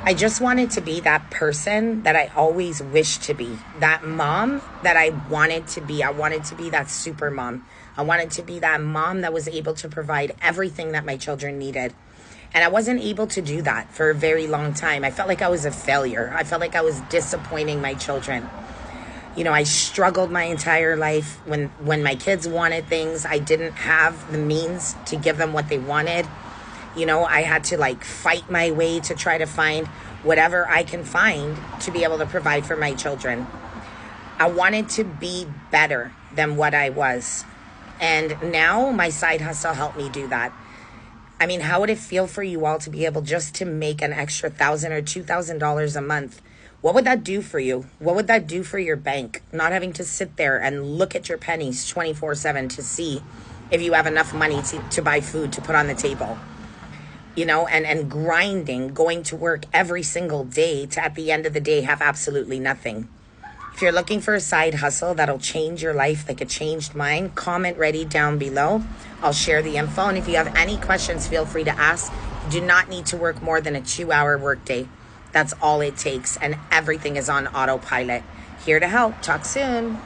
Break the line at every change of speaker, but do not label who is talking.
I just wanted to be that person that I always wished to be. That mom that I wanted to be. I wanted to be that super mom. I wanted to be that mom that was able to provide everything that my children needed. And I wasn't able to do that for a very long time. I felt like I was a failure. I felt like I was disappointing my children. You know, I struggled my entire life. When my kids wanted things, I didn't have the means to give them what they wanted. You know, I had to like fight my way to try to find whatever I can find to be able to provide for my children. I wanted to be better than what I was. And now my side hustle helped me do that. I mean, how would it feel for you all to be able just to make an extra $1,000 or $2,000 a month? What would that do for you? What would that do for your bank? Not having to sit there and look at your pennies 24/7 to see if you have enough money to buy food to put on the table. You know, and grinding, going to work every single day to at the end of the day have absolutely nothing. If you're looking for a side hustle that'll change your life like it changed mine, comment ready down below. I'll share the info. And if you have any questions, feel free to ask. You do not need to work more than a 2-hour workday. That's all it takes. And everything is on autopilot. Here to help. Talk soon.